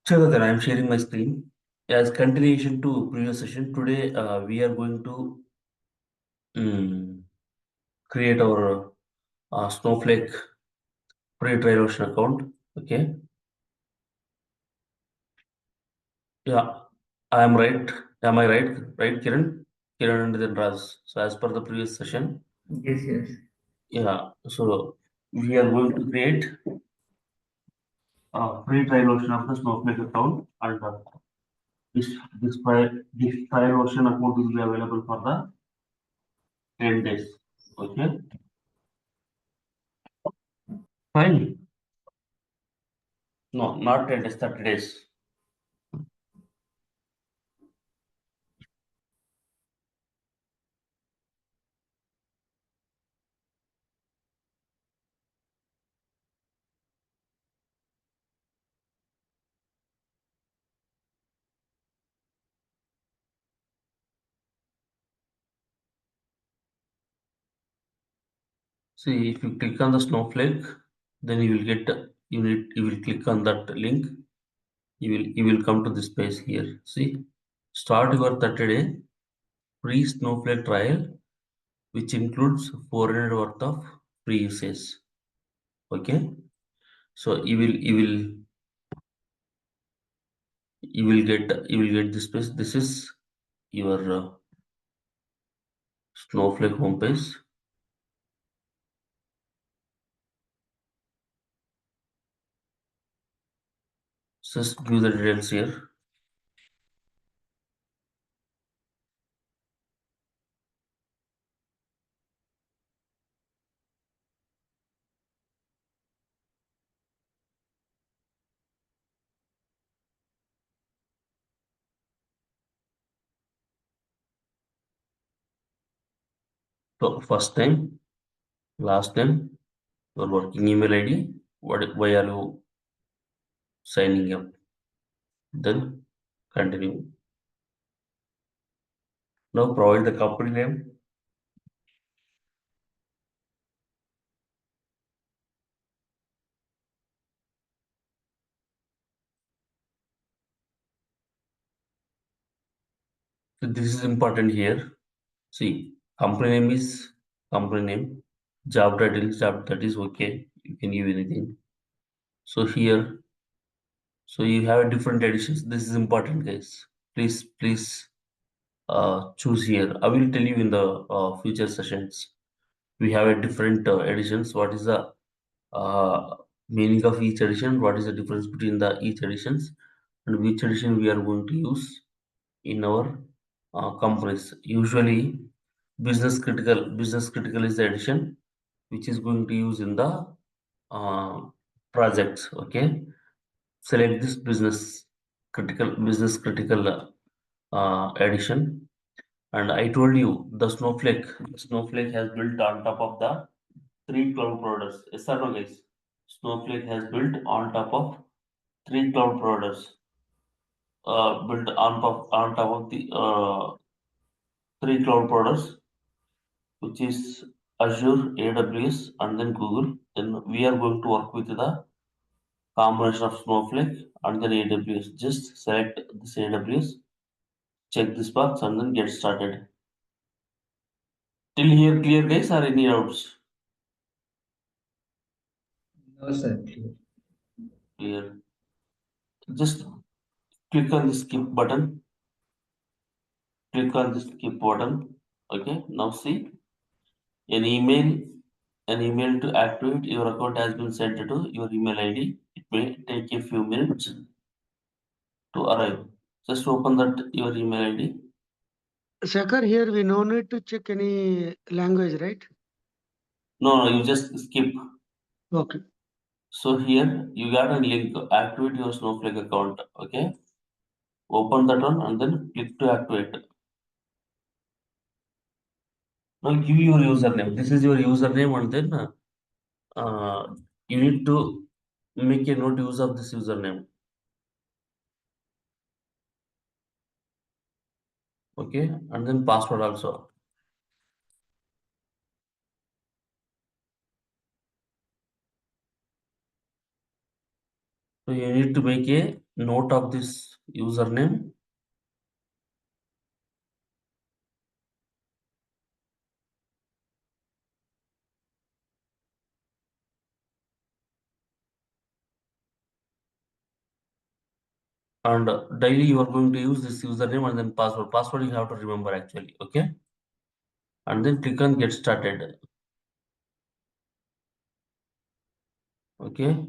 So then I'm sharing my screen. As continuation to previous session, today we are going to create our Snowflake free trial version account. Okay. Yeah, I am right. Am I right? Right, Kiran? Kiran and then Raz. So as per the previous session, Yes, yes. yeah. So we are going to create a free trial version of the Snowflake account, and this this trial version account will be available for the 10 days. Okay. Fine. No, not 10 days, 30 days. See, if you click on the Snowflake, then you will get you will click on that link. You will come to this page here. See, start your 30-day free Snowflake trial, which includes 400 worth of free usage. Okay, so you will get this page. This is your Snowflake homepage. Just give the details here. So first name, last name, your working email ID. Why are you signing up? Then continue. Now provide the company name. So this is important here. See, company name is company name. Job title, job that is okay. You can give anything. So here, so you have different editions. This is important, guys. Please choose here. I will tell you in the future sessions. We have a different editions. What is the uh, meaning of each edition? What is the difference between the each editions, and which edition we are going to use in our companies? Usually, business critical is the edition which is going to use in the uh, projects. Okay, select this business critical edition. And I told you the Snowflake has built on top of the three cloud providers. Yes or no, guys? Snowflake has built on top of three cloud providers. Built on top of the three cloud providers, which is Azure, AWS, and then Google. Then we are going to work with the combination of Snowflake and then AWS. Just select this AWS, check this box, and then get started. Till here, clear, guys, or any doubts? No, sir. Clear. Clear. Just click on the skip button. Click on the skip button. Okay. Now see an email. An email to activate your account has been sent to your email ID. It may take a few minutes to arrive. Just open that your email ID. Shekhar, here we no need to check any language, right? No, you just skip. Okay. So here you got a link. Activate your Snowflake account. Okay. Open that one and then click to activate. Now give your username. This is your username, and then you need to make a note use of this username. Okay, and then password also. So you need to make a note of this username. And daily you are going to use this username and then password. Password you have to remember actually, okay? And then click on get started. Okay.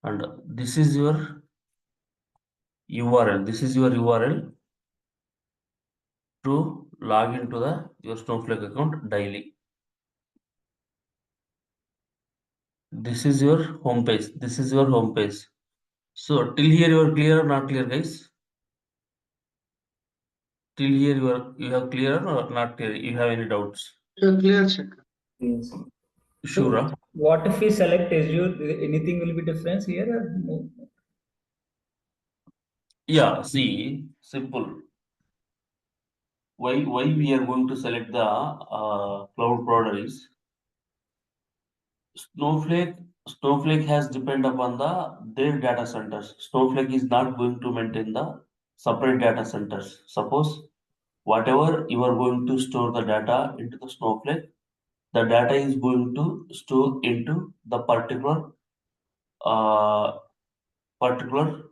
And this is your URL. This is your URL to log into your Snowflake account daily. This is your home page. This is your home page. So till here you are clear or not clear, guys? Till here you have clear or not clear? You have any doubts? Clear, Shekhar. Yes. Sure. So what if we select Azure? Anything will be different here or no? Yeah, see, simple. Why we are going to select the cloud provider is Snowflake has depend upon their data centers. Snowflake is not going to maintain the separate data centers. Suppose whatever you are going to store the data into the Snowflake, the data is going to store into the uh, particular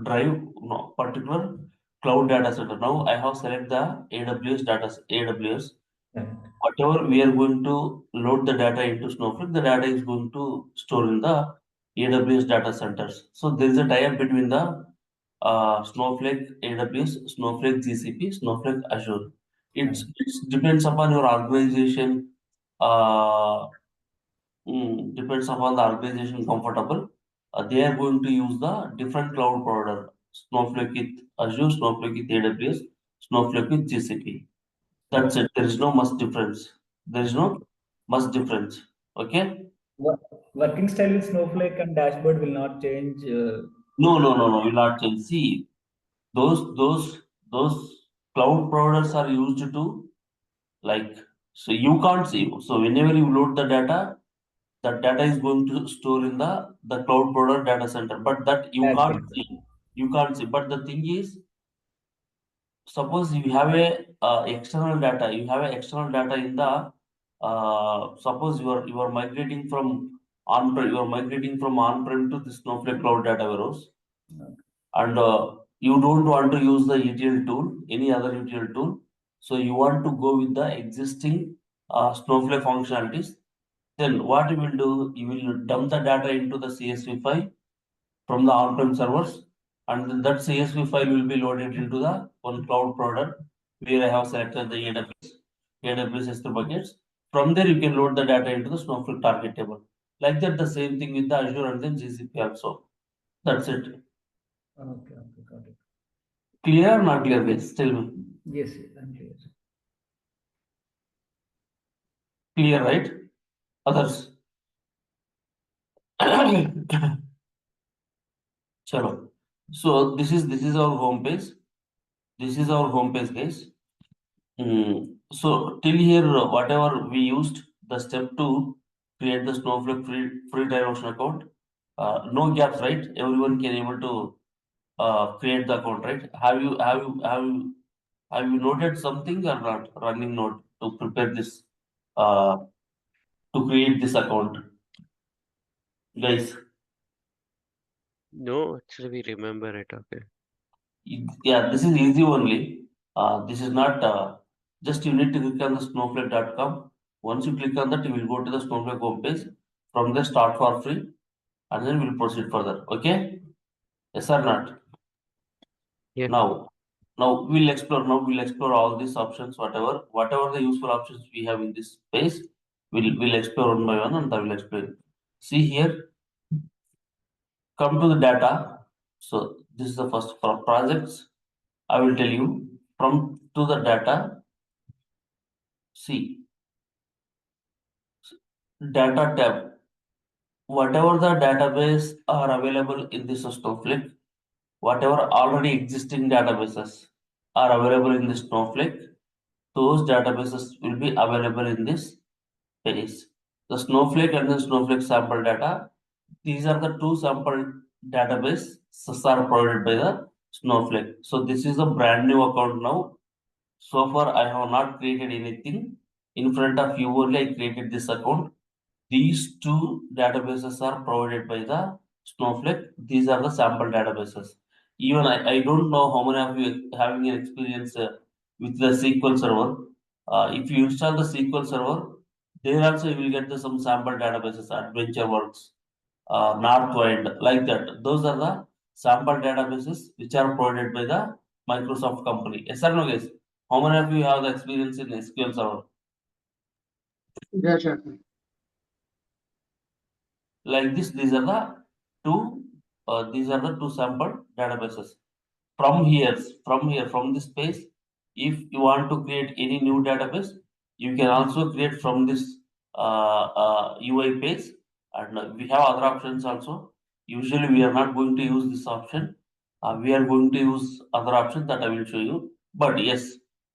drive, no, particular cloud data center. Now I have select the AWS. Right. Whatever we are going to load the data into Snowflake, the data is going to store in the AWS data centers. So there is a tie-up between the Snowflake AWS, Snowflake GCP, Snowflake Azure. It depends upon your organization. Uh, Depends upon the organization comfortable. They are going to use the different cloud provider. Snowflake with Azure, Snowflake with AWS, Snowflake with GCP. That's it. There is no much difference. There is no much difference. Okay? Working style with Snowflake and dashboard will not change. No. Will not change. See, those cloud providers are used to like so you can't see. So whenever you load the data, that data is going to store in the cloud provider data center. But that you can't Dashboard. see. You can't see. But the thing is, suppose you have a external data. You have a external data in the suppose you are migrating from on-prem. You are migrating from on-prem to the Snowflake cloud data warehouse, and you don't want to use the ETL tool, any other ETL tool. So you want to go with the existing Snowflake functionalities. Then what you will do? You will dump the data into the CSV file from the on-prem servers, and then that CSV file will be loaded into the one cloud product where I have selected the AWS S3 buckets. From there, you can load the data into the Snowflake target table. Like that, the same thing with the Azure and then GCP also. That's it. Okay, got it. Clear or not clear, guys? Tell me. Yes, I'm clear. Clear, right? Others. Chalo. So this is our home page. This is our home page, guys. So till here, whatever we used, the step to create the Snowflake free trial option account. No gaps, right? Everyone can able to create the account, right? Have you noted something or not? Running note to prepare this uh, to create this account, guys. No, actually, we remember it. Okay. Yeah, this is easy only. This is not just you need to click on the snowflake.com. Once you click on that, you will go to the Snowflake homepage. From there, start for free, and then we'll proceed further. Okay? Yes or not? Yeah. Now, we'll explore. Now we'll explore all these options, whatever the useful options we have in this space. We'll explore one by one, and I will explain. See here, come to the data. So this is the first for projects. I will tell you from to the data. See, data tab. Whatever the database are available in this Snowflake, whatever already existing databases are available in the Snowflake, those databases will be available in this page. The Snowflake and the Snowflake sample data. These are the two sample databases are provided by the Snowflake. So this is a brand new account now. So far, I have not created anything. In front of you only, I created this account. These two databases are provided by the Snowflake. These are the sample databases. Even I don't know how many of you having an experience with the SQL Server. If you install the SQL Server, there also you will get some sample databases, AdventureWorks, Northwind, like that. Those are the sample databases which are provided by the Microsoft company. Yes or no, guys? How many of you have the experience in SQL Server? Yeah, Shekhar. Like this, these are the two sample databases. From here, from this page, if you want to create any new database, you can also create from this UI page, and we have other options also. Usually, we are not going to use this option. We are going to use other options that I will show you. But yes,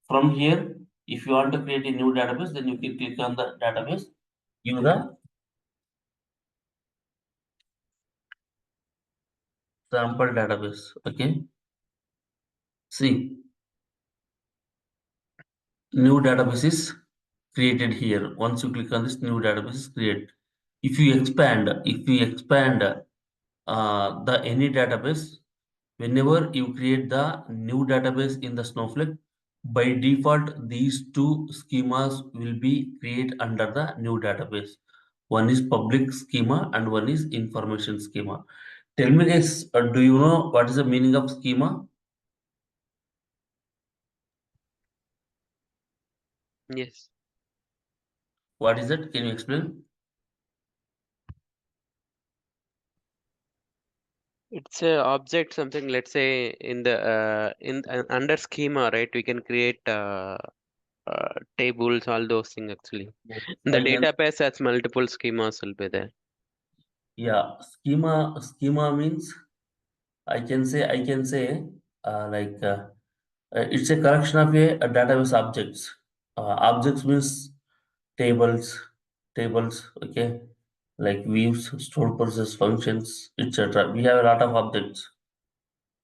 from here, if you want to create a new database, then you can click on the database, use the sample database. Okay, see, new database is created here. Once you click on this, new database is created. If you expand the any database, whenever you create the new database in the Snowflake, by default these two schemas will be created under the new database. One is public schema and one is information schema. Tell me guys, do you know what is the meaning of schema? Yes. What is it? Can you explain? It's a object something, let's say in the under schema, right? We can create tables, all those things actually. Yes. The I can, database has multiple schemas will be there. yeah, schema means I can say it's a collection of a database objects. Objects means tables, okay, like views, stored process functions, etc. We have a lot of objects.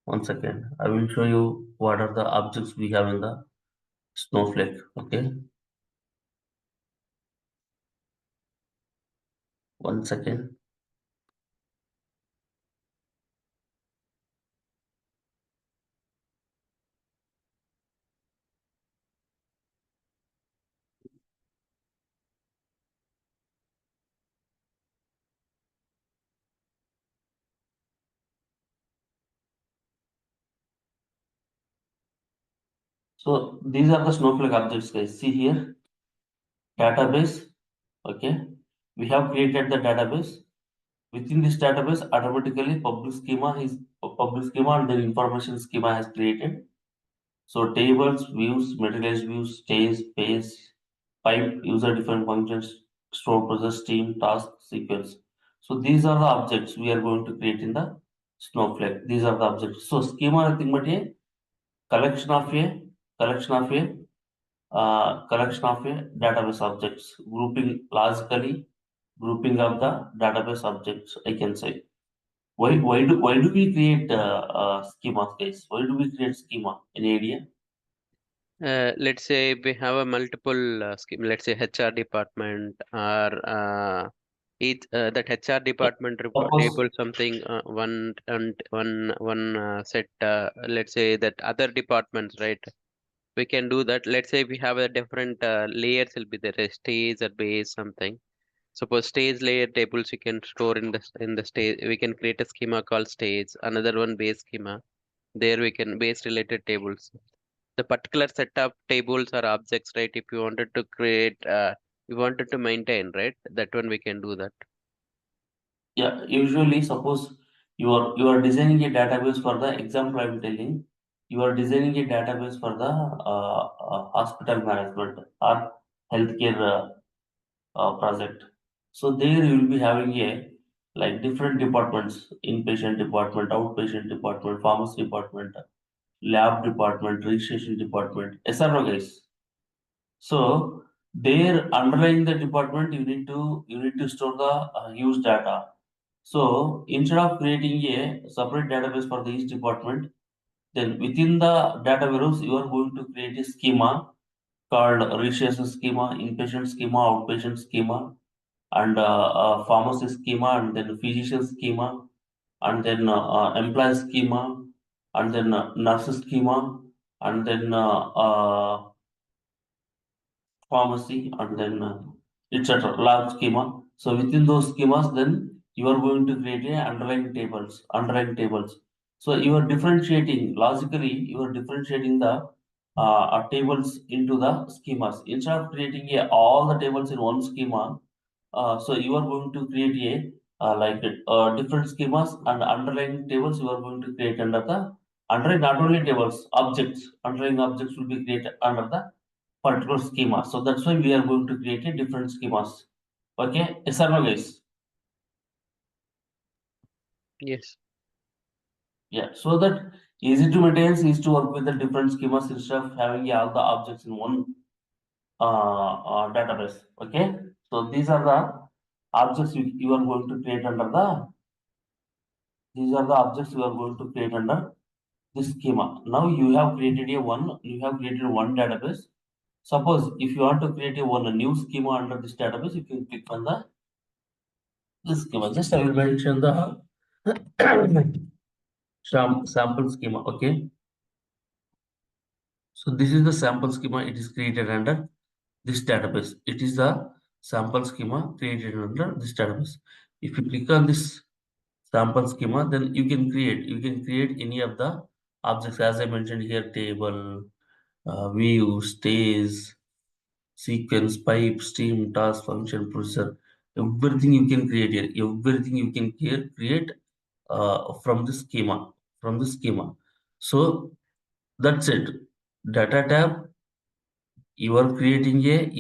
One second, I will show you what are the objects we have in the Snowflake. Okay, one second. So these are the Snowflake objects, guys. See here, database. Okay, we have created the database. Within this database, automatically public schema and then information schema has created. So tables, views, materialized views, stays, page, pipe, user-defined functions, store process, team, task, sequence. So these are the objects we are going to create in the Snowflake. These are the objects. So schema nothing but a collection of a collection of a collection of a database objects, grouping of the database objects. I can say. Why do we create schemas, guys? Why do we create schema? Any idea? Let's say we have a multiple scheme, let's say HR department or each that HR department Suppose table something one and one set, let's say that other departments, right? We can do that. Let's say we have a different layers will be there, a stage or base something. Suppose stage layer tables you can store in the stage. We can create a schema called stage. Another one base schema. There we can base related tables. The particular set of tables or objects, right? If you wanted to create, you wanted to maintain, right? That one we can do that. yeah, usually suppose you are designing a database for the example I'm telling. You are designing a database for the hospital management or healthcare project. So there you will be having a like different departments: inpatient department, outpatient department, pharmacy department, lab department, registration department, SRO guys. So there underlying the department, you need to store the huge data. So instead of creating a separate database for each department, then within the data warehouse, you are going to create a schema called registration schema, inpatient schema, outpatient schema, and pharmacy schema, and then physician schema, and then employee schema, and then nurse schema, and then pharmacy, and then etc. Lab schema. So within those schemas, then you are going to create a underlying tables. So you are differentiating logically. You are differentiating the tables into the schemas instead of creating all the tables in one schema. So you are going to create different schemas and underlying tables. You are going to create under the underlying not only tables objects. Underlying objects will be created under the particular schema. So that's why we are going to create a different schemas. Okay, yes or no, guys? Yes. Yeah, so that easy to maintain is to work with the different schemas instead of having all the objects in one database. Okay, so these are the objects you are going to create under the. These are the objects you are going to create under this schema. Now you have created one database. Suppose if you want to create a new schema under this database, you can click on this schema. Just I will mention the sample schema. Okay. So this is the sample schema. It is created under this database. It is the sample schema created under this database. If you click on this sample schema, then you can create any of the objects as I mentioned here: table, view, stage, sequence, pipe, stream, task, function, procedure. Everything you can create here. Everything you can create from the schema. So that's it. Data tab. You are creating a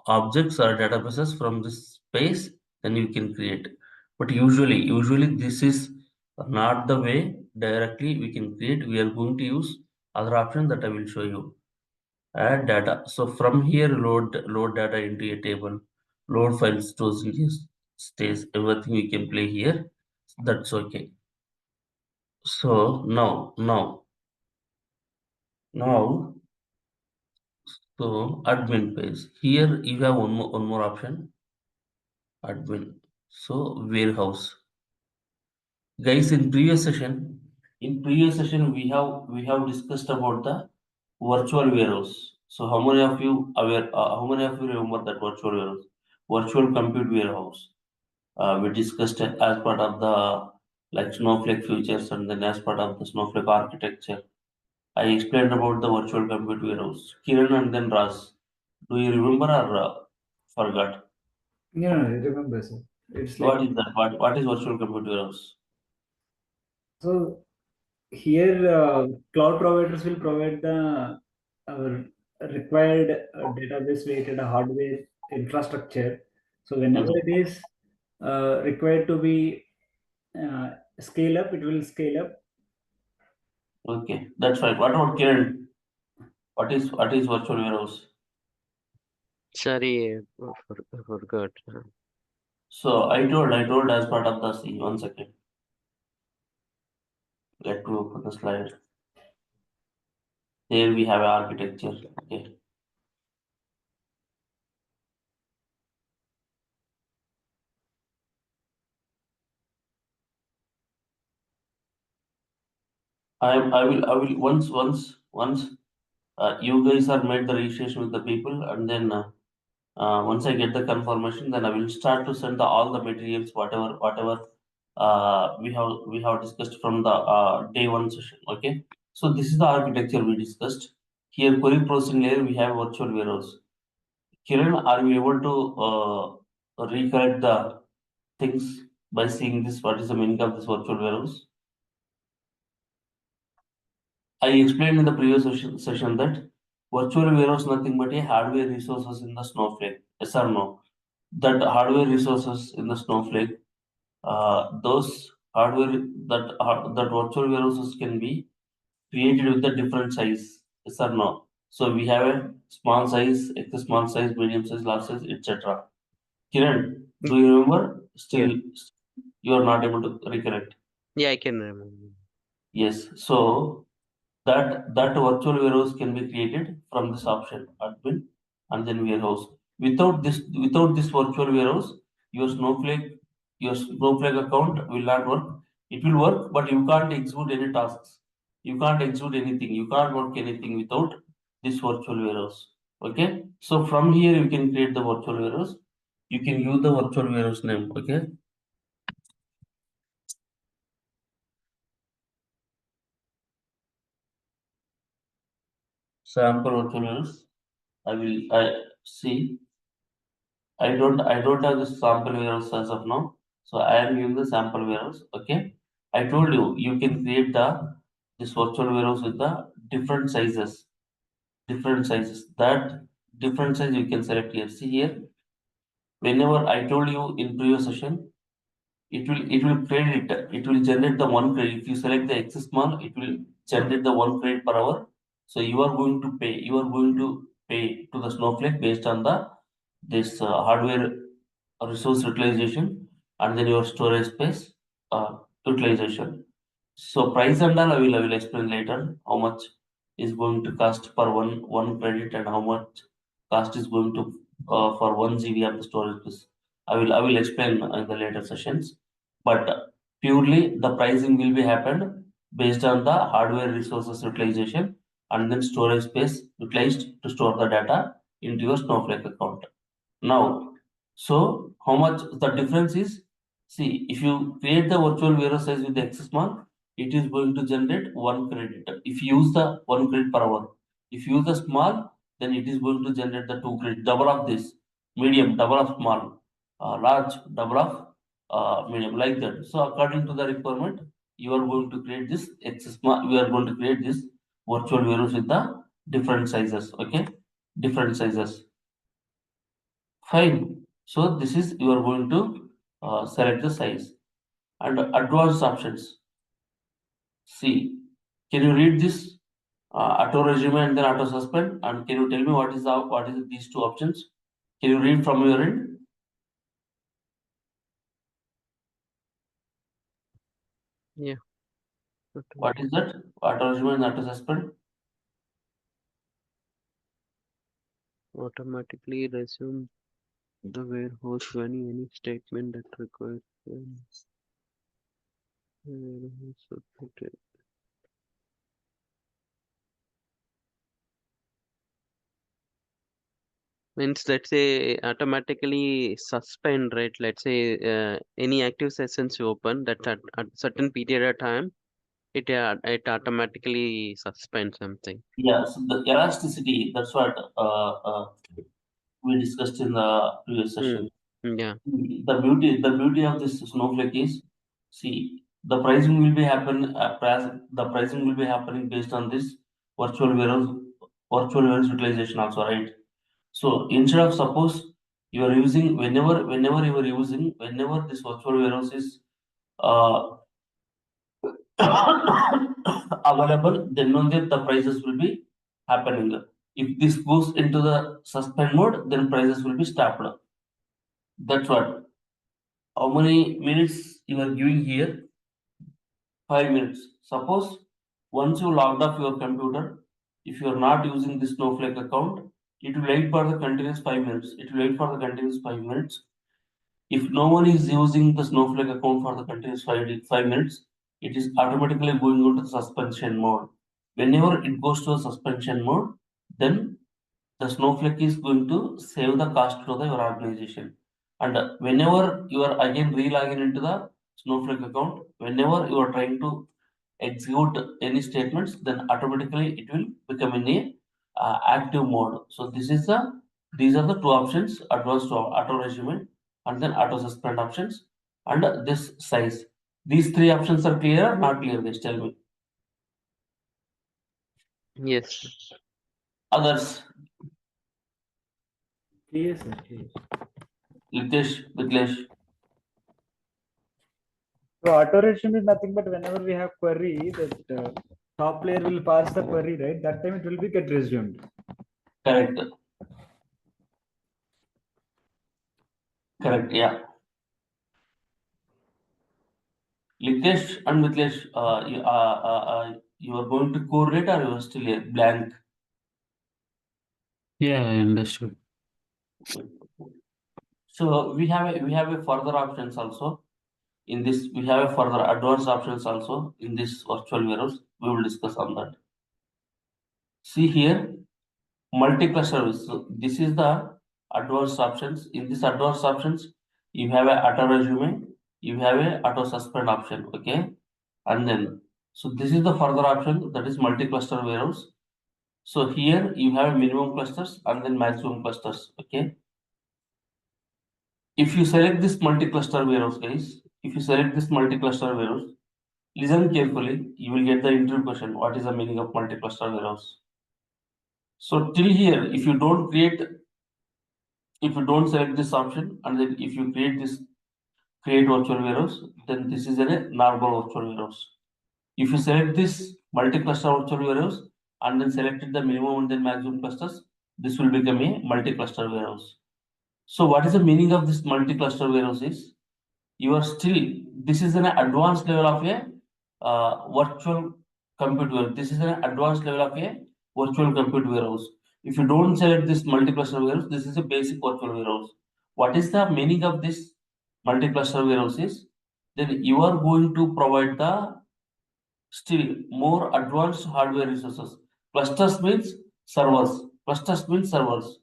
objects or databases from this space. Then you can create. But usually this is not the way directly we can create. We are going to use other option that I will show you. Add data. So from here, load data into a table, load files, stores into stays. Everything we can play here. That's okay. So now, so admin page. Here you have one more option. Admin. So warehouse. Guys, in previous session, we have discussed about the virtual warehouse. So how many of you aware? How many of you remember that virtual warehouse? Virtual compute warehouse. We discussed it as part of the like Snowflake features and then as part of the Snowflake architecture. I explained about the virtual compute warehouse. Kiran and then Raz. Do you remember or forgot? Yeah, I remember, sir. It's like What is that? What is virtual compute warehouse? so here cloud providers will provide the required database related hardware infrastructure. So whenever it is required to be scale up, it will scale up. Okay, that's right. What about Kiran? What is virtual warehouse? Sorry, I forgot. So I told as part of the C. 1 second. Let me open the slide. Here we have architecture. Okay. I will once you guys are made the registration with the people, and then once I get the confirmation, then I will start to send all the materials, whatever we have discussed from the day one session. Okay, so this is the architecture we discussed. Here, query processing layer, we have virtual warehouse. Kiran, are you able to recollect the things by seeing this? What is the meaning of this virtual warehouse? I explained in the previous session that virtual warehouse nothing but a hardware resources in the Snowflake. Yes or no? That hardware resources in the Snowflake, those hardware that virtual warehouses can be created with a different size. Yes or no? So we have a small size, extra small size, medium size, large size, etc. Kiran, Do you remember? Still, you are not able to recollect. Yeah, I can remember. Yes. So that virtual warehouse can be created from this option, admin and then warehouse. Without this virtual warehouse, your Snowflake account will not work. It will work, but you can't execute any tasks. You can't execute anything. You can't work anything without this virtual warehouse. Okay. So from here you can create the virtual warehouse. You can use the virtual warehouse name. Okay. Sample virtual warehouse. I see. I don't have this sample warehouse as of now. So I am using the sample warehouse. Okay. I told you you can create this virtual warehouse with the different sizes. Different sizes. That different size you can select here. See here. Whenever I told you in previous session, it will create it will generate the one credit. If you select the X small, it will generate the one credit per hour. So you are going to pay to the Snowflake based on this hardware resource utilization and then your storage space utilization. So price and all I will explain later how much is going to cost per one credit and how much cost is going to for 1 GB of the storage space. I will explain in the later sessions. But purely the pricing will be happened based on the hardware resources utilization and then storage space utilized to store the data into your Snowflake account. Now, so how much the difference is? See, if you create the virtual warehouse size with the X small, it is going to generate one credit. If you use the one credit per hour, if you use the small, then it is going to generate the two credit, double of this, medium, double of small, large, double of medium, like that. So according to the requirement, you are going to create this X small. We are going to create this virtual warehouse with the different sizes. Okay, different sizes. Fine. So this is you are going to select the size and advanced options. See, can you read this auto resume and then auto suspend? And can you tell me what is these two options? Can you read from your end? Yeah. What is that? Auto resume and auto suspend? Automatically resume the warehouse when any statement that requires warehouse updated. Means let's say automatically suspend, right? Let's say any active sessions you open that at certain period of time it automatically suspends something. Yeah. So the elasticity. That's what we discussed in the previous session. Yeah. The beauty of this Snowflake is, see, the pricing will be the pricing will be happening based on this virtual warehouse utilization also, right? So instead of suppose you are using whenever this virtual warehouse is uh, available, then only the prices will be happening. If this goes into the suspend mode, then prices will be stopped. That's what. How many minutes you are giving here? 5 minutes. Suppose once you logged off your computer, if you are not using this Snowflake account, it will wait for the continuous 5 minutes. It will wait for the continuous 5 minutes. If no one is using the Snowflake account for the continuous 5 minutes, it is automatically going into the suspension mode. Whenever it goes to a suspension mode, then the Snowflake is going to save the cost to your organization. And whenever you are again re-logging into the Snowflake account, whenever you are trying to execute any statements, then automatically it will become in a active mode. So these are the two options: advanced auto resume and then auto suspend options, and this size. These three options are clear or not clear? Guys, tell me. Yes. Others, Yes, sir. Yes. Vitlesh. So auto resume is nothing but whenever we have query, that top layer will pass the query, right? That time it will be get resumed. Correct. Correct, yeah. Litesh and Mitlesh, you are going to correlate or you are still a blank? Yeah, I understood. So we have a further options also. In this, we have a further advanced options also in this virtual warehouse. We will discuss on that. See here, multi-cluster service. So this is the advanced options. In this advanced options, you have a auto resume, you have a auto suspend option. Okay, and then so this is the further option, that is multi-cluster warehouse. So here you have minimum clusters and then maximum clusters. Okay. If you select this multi-cluster warehouse, guys, if you select this multi-cluster warehouse, listen carefully, you will get the interview question. What is the meaning of multi-cluster warehouse? So till here, if you don't select this option, and then if you create virtual warehouse, then this is a normal virtual warehouse. If you select this multi-cluster virtual warehouse and then selected the minimum and then maximum clusters, this will become a multi-cluster warehouse. So what is the meaning of this multi-cluster warehouse is, this is an advanced level of a virtual compute warehouse. This is an advanced level of a virtual compute warehouse. If you don't select this multi-cluster warehouse, this is a basic virtual warehouse. What is the meaning of this multi-cluster warehouse is, then you are going to provide the still more advanced hardware resources. Clusters means servers. Clusters means servers.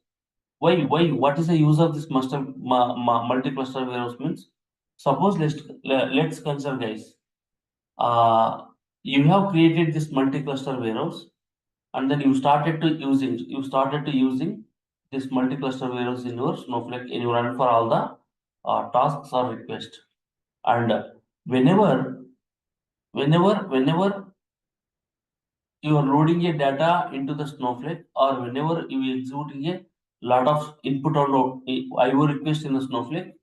Why? What is the use of this multi-cluster warehouse means? Suppose let's consider, guys. You have created this multi-cluster warehouse, and then you started to using this multi-cluster warehouse in your Snowflake environment for all the tasks or requests. And whenever you are loading a data into the Snowflake, or whenever you are executing a lot of input or IO request in the Snowflake,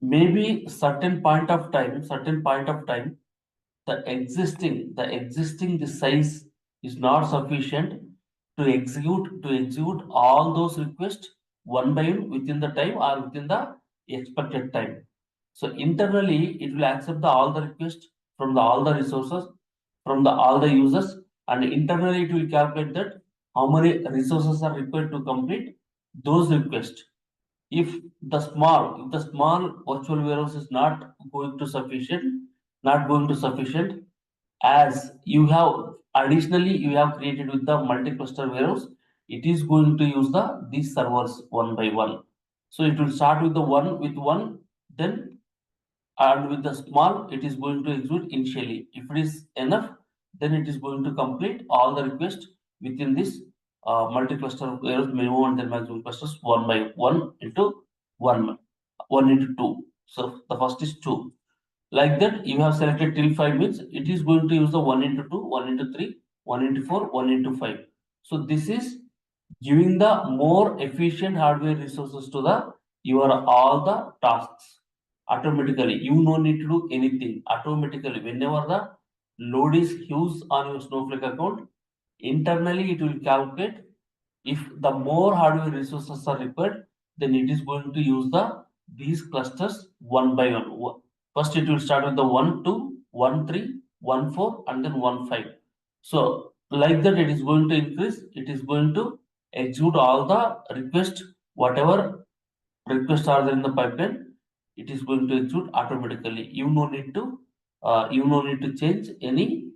maybe certain point of time, the existing size is not sufficient to execute all those requests one by one within the time or within the expected time. So internally, it will accept all the requests from all the resources, from all the users, and internally it will calculate that how many resources are required to complete those requests. If the small virtual warehouse is not going to sufficient, as you have created with the multi-cluster warehouse, it is going to use these servers one by one. So it will start with the one, then and with the small, it is going to execute initially. If it is enough, then it is going to complete all the requests within this multi-cluster warehouse minimum and then maximum clusters one by one into one into two. So the first is 2. Like that, you have selected till 5 means it is going to use the 1 into 2, 1 into 3, 1 into 4, 1 into 5. So this is giving the more efficient hardware resources to your all the tasks automatically. You no need to do anything automatically. Whenever the load is huge on your Snowflake account, internally it will calculate. If the more hardware resources are required, then it is going to use these clusters one by one. First, it will start with the 1, 2, 1, 3, 1, 4, and then 1, 5. So like that, it is going to increase. It is going to execute all the requests, whatever requests are there in the pipeline. It is going to execute automatically. You no need to change any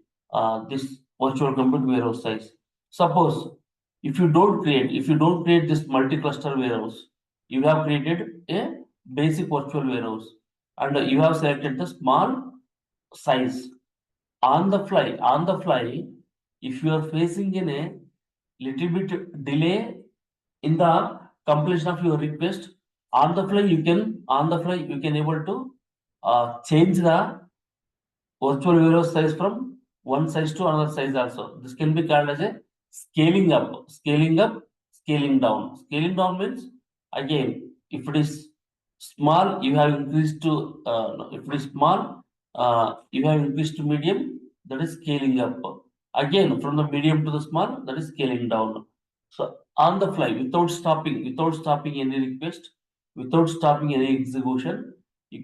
this virtual compute warehouse size. Suppose if you don't create this multi-cluster warehouse, you have created a basic virtual warehouse, and you have selected the small size. On the fly, if you are facing in a little bit delay in the completion of your request, on the fly you can able to change the virtual warehouse size from one size to another size also. This can be called as a scaling up, scaling down. Scaling down means, again, if it is small, you have increased to if it is small, you have increased to medium, that is scaling up. Again, from the medium to the small, that is scaling down. So on the fly, without stopping any request, without stopping any execution.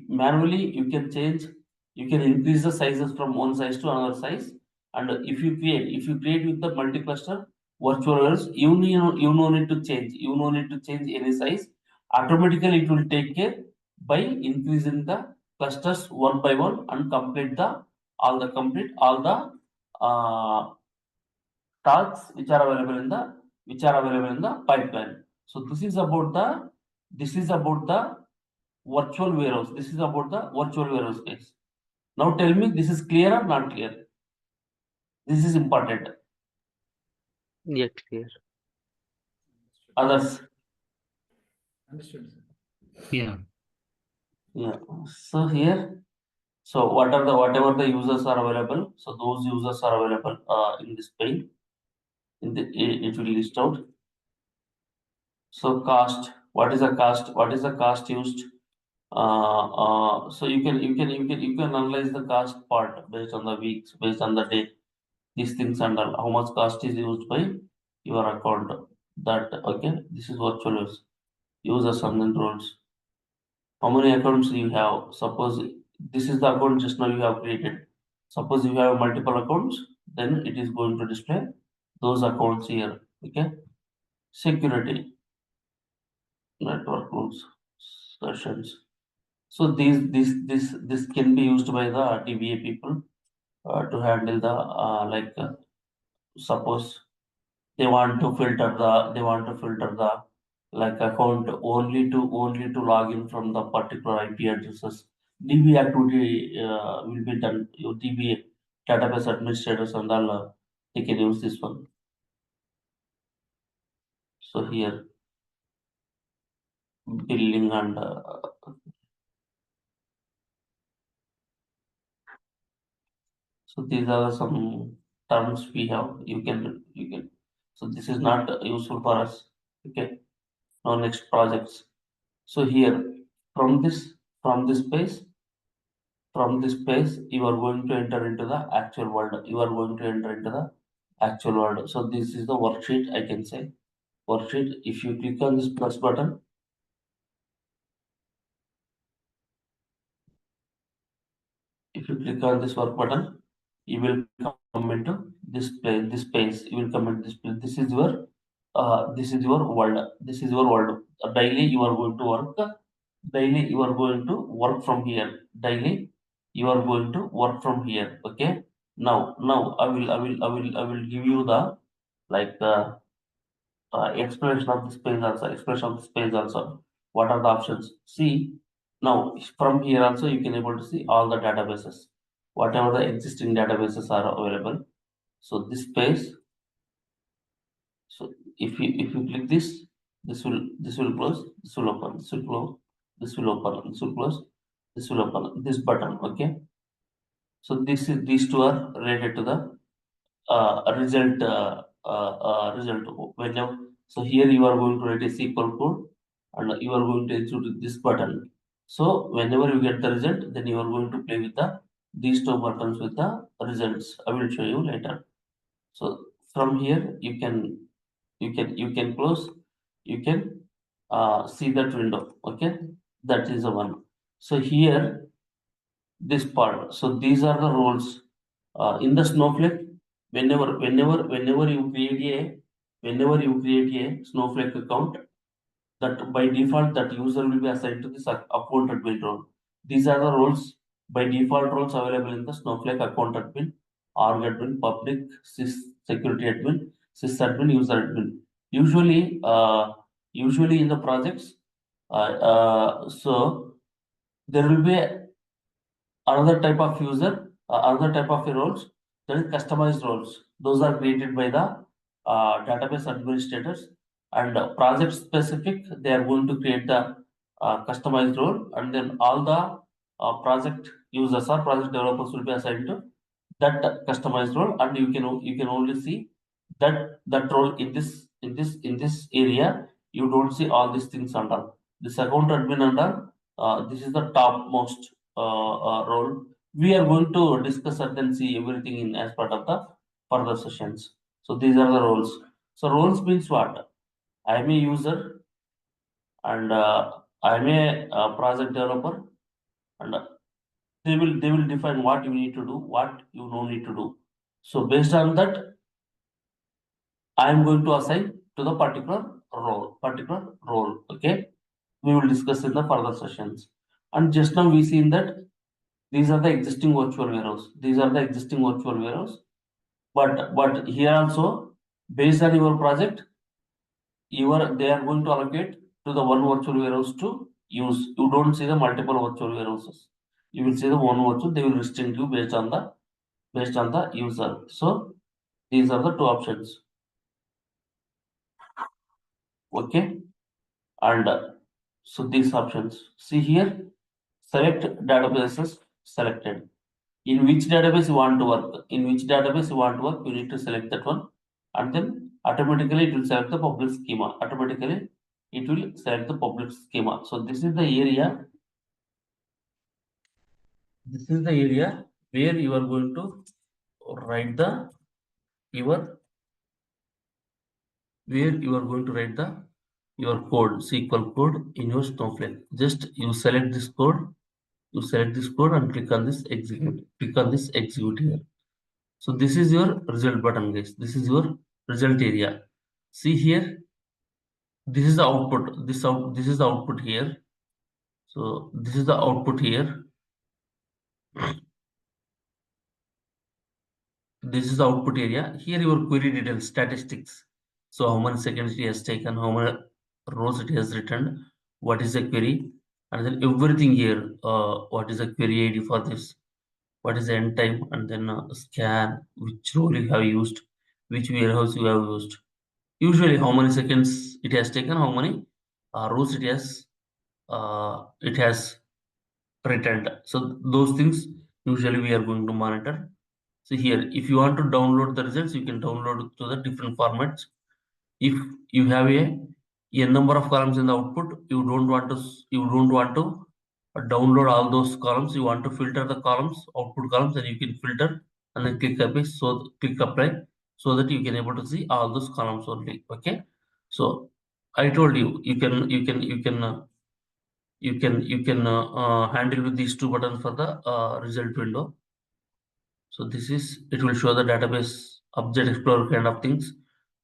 Manually, you can change, you can increase the sizes from one size to another size. And if you create with the multi-cluster virtual worlds, you no need to change, any size. Automatically, it will take care by increasing the clusters one by one and complete all the tasks which are available in the pipeline. So this is about the virtual warehouse. This is about the virtual warehouse case. Now tell me, this is clear or not clear? This is important. Yeah, clear. Others? Understood, sir. Yeah. Yeah. So here, so whatever the users are available, so those users are available in this pane. It will list out. So cost, what is the cost? What is the cost used? So you can analyze the cost part based on the weeks, based on the day, these things and all, how much cost is used by your account. That okay, this is virtual users and then roles. How many accounts you have? Suppose this is the account just now you have created. Suppose you have multiple accounts, then it is going to display those accounts here. Okay, security, network rules, sessions. So this can be used by the DBA people to handle the suppose they want to filter the like account only to log in from the particular IP addresses. DB activity will be done. Your DBA database administrators and all they can use this one. So here billing and so these are some terms we have. You can. So this is not useful for us. Okay. Now next projects. So here from this space, you are going to enter into the actual world. So this is the worksheet. I can say worksheet. If you click on this plus button, work button, you will come into this space. You will come into this place. This is your world. Daily you are going to work. Daily you are going to work from here. Okay. Now I will give you the like explanation of this page also. What are the options? See, now from here also you can able to see all the databases, whatever the existing databases are available. So this page, so if you click this, this will close, this will open, this will close, this will open, this will close, this will open, this button. Okay. So these two are related to the result whenever. So here you are going to write a SQL code and you are going to execute this button. So whenever you get the result, then you are going to play with these two buttons with the results. I will show you later. So from here you can close, you can see that window. Okay, that is the one. So here this part. So these are the roles in the Snowflake. Whenever you create a Snowflake account, that by default that user will be assigned to this account admin role. These are the roles by default roles available in the Snowflake account admin, org admin, public, security admin, sysadmin, user admin. Usually in the projects, so there will be another type of user, another type of roles, that is customized roles. Those are created by the database administrators, and project specific, they are going to create the customized role, and then all the project users or project developers will be assigned to that customized role, and you can only see that role in this area. You don't see all these things under this account admin under. This is the topmost role. We are going to discuss and then see everything in as part of the further sessions. So these are the roles. So roles means what? I am a user and I'm a project developer, and they will define what you need to do, what you don't need to do. So based on that, I am going to assign to the particular role. Okay, we will discuss in the further sessions. And just now we seen that these are the existing virtual warehouse. These are the existing virtual warehouse. But here also, based on your project, they are going to allocate to the one virtual warehouse to use. You don't see the multiple virtual warehouses. You will see the one virtual. They will restrict you based on the user. So these are the two options. Okay, and so these options. See here, select databases selected. In which database you want to work, you need to select that one, and then automatically it will select the public schema. So this is the area. This is the area where you are going to write your code, SQL code in your Snowflake. Just you select this code. You select this code and click on this execute. Click on this execute here. So this is your result button, guys. This is your result area. See here, this is the output. This is the output here. So this is the output here. This is the output area. Here your query details, statistics. So how many seconds it has taken, how many rows it has returned, what is the query, and then everything here. What is the query ID for this? What is the end time, and then scan, which role you have used, which warehouse you have used. Usually how many seconds it has taken, how many rows it has returned. So those things usually we are going to monitor. So here, if you want to download the results, you can download it to the different formats. If you have a number of columns in the output, you don't want to download all those columns. You want to filter the columns, output columns, and you can filter and then click apply. So click apply so that you can able to see all those columns only. Okay. So I told you you can handle with these two buttons for the result window. So this is, it will show the database object explorer kind of things,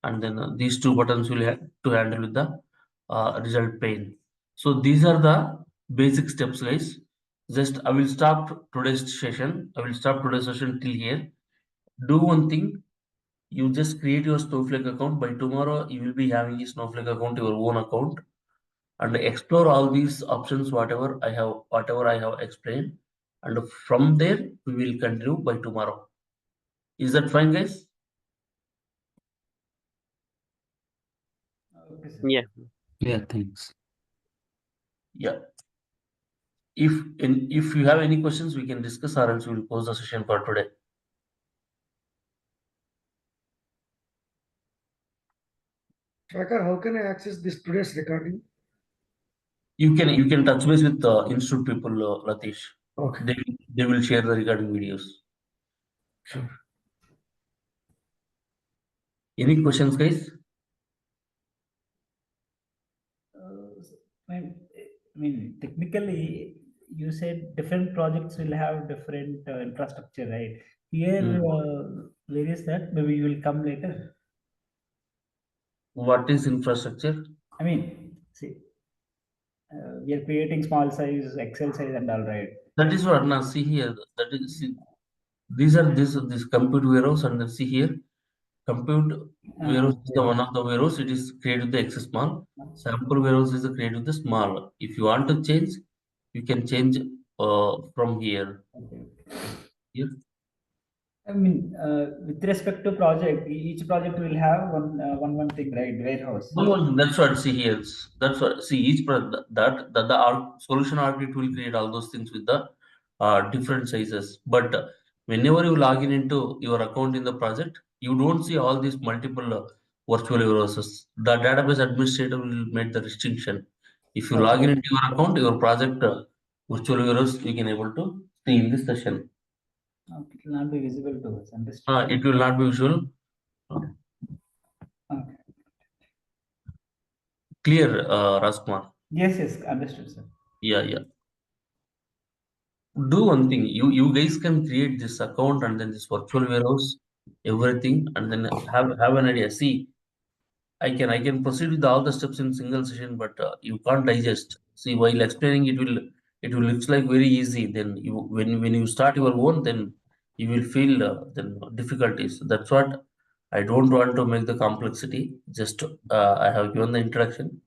and then these two buttons will have to handle with the result pane. So these are the basic steps, guys. Just I will stop today's session. Till here. Do one thing. You just create your Snowflake account. By tomorrow, you will be having a Snowflake account, your own account, and explore all these options, whatever I have explained. And from there, we will continue by tomorrow. Is that fine, guys? Okay, sir. Yeah. Yeah, thanks. Yeah. If you have any questions, we can discuss, or else we will close the session for today. Shekhar, how can I access this today's recording? You can touch base with the institute people, Latish. Okay, They will share the recording videos. sure. Any questions, guys? I mean, technically, you said different projects will have different infrastructure, right? Here, where is that? Maybe you will come later. What is infrastructure? I mean, see, we are creating small size, Excel size, and all, right? That is what now. See here. That is, see, these are this compute warehouse, and then see here, compute warehouse is the one of the warehouse. It is created with the X small. Sample warehouse is created with the small. If you want to change, you can change from here. Here. I mean, with respect to project, each project will have one thing, right? Warehouse. No, that's what, see here. That's what, see, each that the solution architect will create all those things with the different sizes. But whenever you log into your account in the project, you don't see all these multiple virtual warehouses. The database administrator will make the distinction. If you log in into your account, your project virtual warehouse, you can able to see in this session. Okay, it will not be visible to us. Understood. It will not be visual. Okay. Clear, Rajkumar. Yes, yes, understood, sir. Yeah. Do one thing. You guys can create this account and then this virtual warehouse, everything, and then have an idea. See, I can proceed with all the steps in single session, but you can't digest. See, while explaining it will looks like very easy. Then when you start your own, then you will feel then difficulties. That's what I don't want to make the complexity. Just I have given the introduction,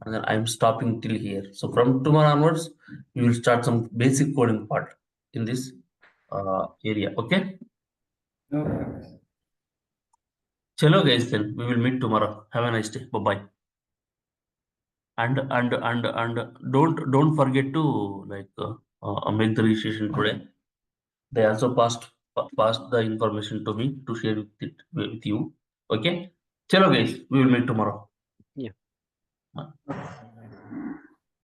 and then I'm stopping till here. So from tomorrow onwards, we will start some basic coding part in this area. Okay, Okay. chalo guys. Then we will meet tomorrow. Have a nice day. Bye bye. And don't forget to like make the registration today. They also passed the information to me to share with you. Okay, chalo guys, we will meet tomorrow. Yeah. Uh,